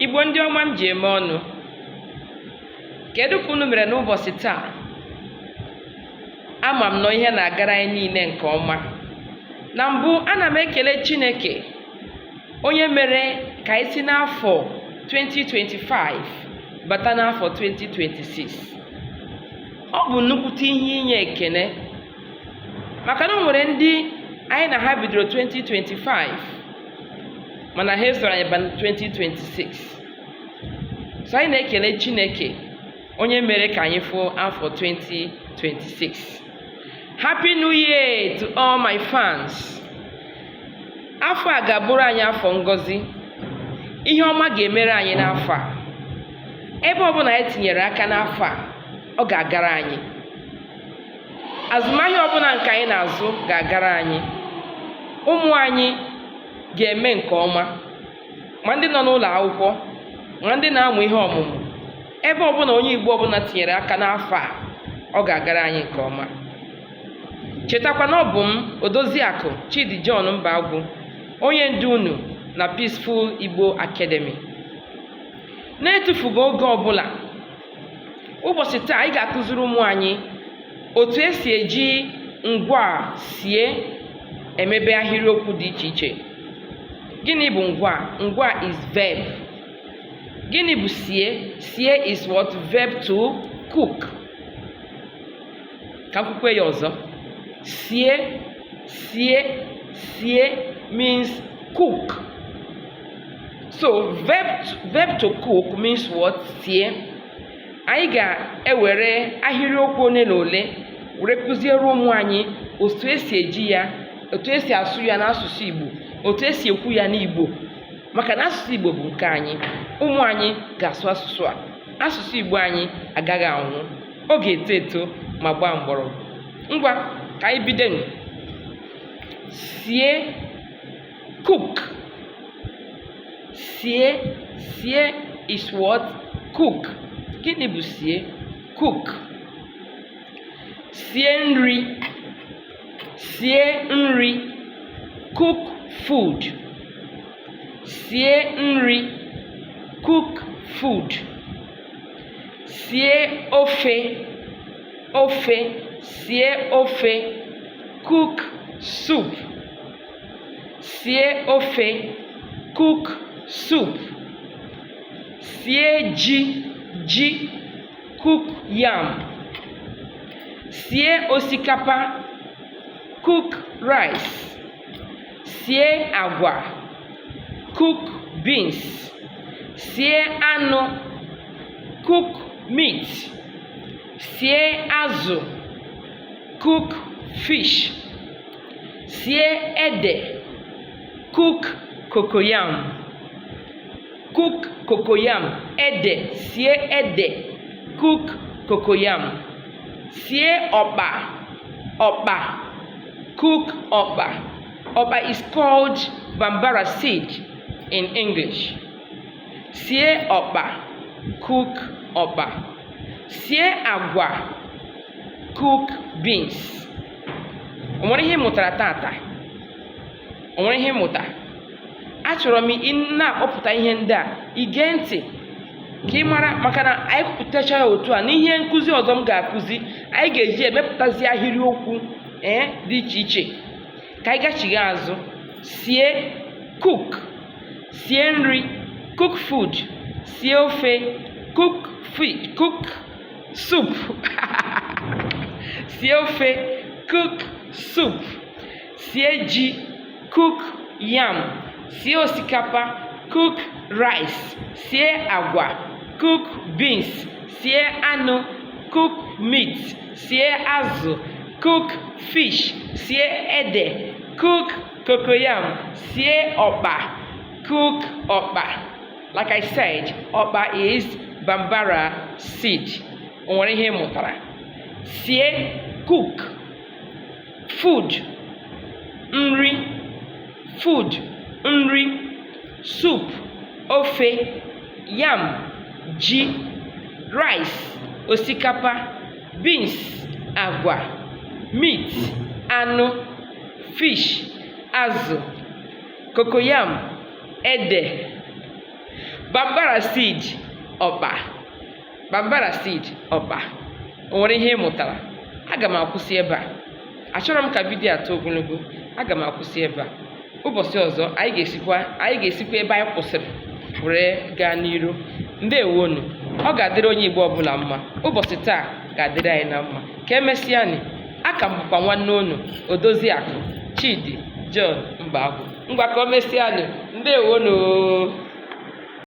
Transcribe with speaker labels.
Speaker 1: Igbo ndị ọma m ji eme ọnụ, kedu ka unu mere n'ụbọchị taa? Ama m na ihe na-agara anyị niile nke ọma. Na mbụ, ana m ekele Chineke onye mere ka anyị si n'afọ 2025 bata n'afọ 2026. Ọ bụ nnukwute ihe inye ekele, maka na o nwere ndị anyị na ha bidoro 2025 mana ha soro anyị ba 2026. So anyị na-ekele Chineke onye mere ka anyị fụọ afọ 2026. Happy New Year to all my fans. Afọ a ga-abụrụ anyị afọ ngọzi. Ihe ọma ga-emere anyị n'afọ a. Ebe ọbụla anyị tinyere aka n'afọ a, ọ ga-agara anyị. Azụmahịa ọbụla nke anyị na-azụ ga-agara anyị. Ụmụ anyị ga-eme nke ọma, ma ndị nọ n'ụlọ akwụkwọ, ma ndị na-amụ ihe ọmụmụ. Ebe ọbụla onye Igbo ọbụla tinyere aka n'afọ a, ọ ga-agara anyị nke ọma. Chetakwa na ọ bụ m, Odoziakụ Chidi John Mbagwu, onye ndu unu na Peaceful Igbo Academy. Na-etufughị oge ọbụla, ụbọchị taa anyị ga-akụziri ụmụ anyị otu esi eji ngwa sie emebe ahịrịokwu dị iche iche. Gịnị bụ ngwa? Ngwa is verb. Gịnị bụ sie? Sie is what? Verb to cook. Ka m kwukwe ya ọzọ. Sie means cook. So verb to cook means what? Sie. Anyị ga-ewere ahịrịokwu ole na ole were kụziere ụmụ anyị otu esi eji ya, otu esi asụ ya n'asụsụ Igbo, otu esi ekwu ya n'Igbo, maka na asụsụ Igbo bụ nke anyị. Ụmụ anyị ga-asụ asụsụ a. Asụsụ Igbo anyị agaghị anwụ, ọ ga-eto eto ma gbaa mgbọrọgwụ. Ngwa ka anyị bido. Sie, cook. Sie is what? Cook. Gịnị bụ sie? Cook. Sie nri. Cook food. Sie nri. Cook food. Sie ofe. Sie ofe. Cook soup. Sie ofe. Cook soup. Sie ji. Cook yam. Sie osikapa. Cook rice. Sie agwa. Cook beans. Sie anụ. Cook meat. Sie azụ. Cook fish. Sie ede. Cook cocoyam. Cook cocoyam. Ede. Sie ede. Cook cocoyam. Sie ọkpa. Cook ọkpa. Ọkpa is called bambara seed in English. Sie ọkpa. Cook ọkpa. Sie agwa. Cook beans. O nwere ihe mụtara tata? O nwere ihe mụta? Achọrọ m na-akpọpụta ihe ndị a, ige ntị ka ị mara, maka na anyị kwupụtacha ya otu a n'ihe nkụzi ọzọ m ga-akụzi, anyị ga-eji emepụtazi ahịrịokwu dị iche iche. Ka anyị gachigha azụ. Sie, cook. Sie nri, cook food. Sie ofe, cook soup. Sie ofe, cook soup. Sie ji, cook yam. Sie osikapa, cook rice. Sie agwa, cook beans. Sie anụ, cook meat. Sie azụ, cook fish. Sie ede, cook cocoyam. Sie ọkpa, cook ọkpa. Like I said, ọkpa is bambara seed. O nwere ihe mụtara? Sie, cook. Food, nri. Food, nri. Soup, ofe. Yam, ji. Rice, osikapa. Beans, agwa. Meat, anụ. Fish, azụ. Cocoyam, ede. Bambara seed ọkpa. Bambara seed ọkpa. O nwere ihe ị mụtara? Aga m akwụsị ebe a. Achọrọ m ka vidiyo a too ogologo. Aga m akwụsị ebe a. Ụbọchị ọzọ anyị ga-esikwa ebe anyị kwụsịrị were gaa n'iru. Ndewonu. Ọ ga-adịrị onye Igbo ọbụla mma. Ụbọchị taa ga-adịrị anyị na mma. Ka emesịanị, aka m bụkwa nwanne unu Odoziakụ Chidi John Mbagwu. Ngwa ka o mesịanị. Ndewonu.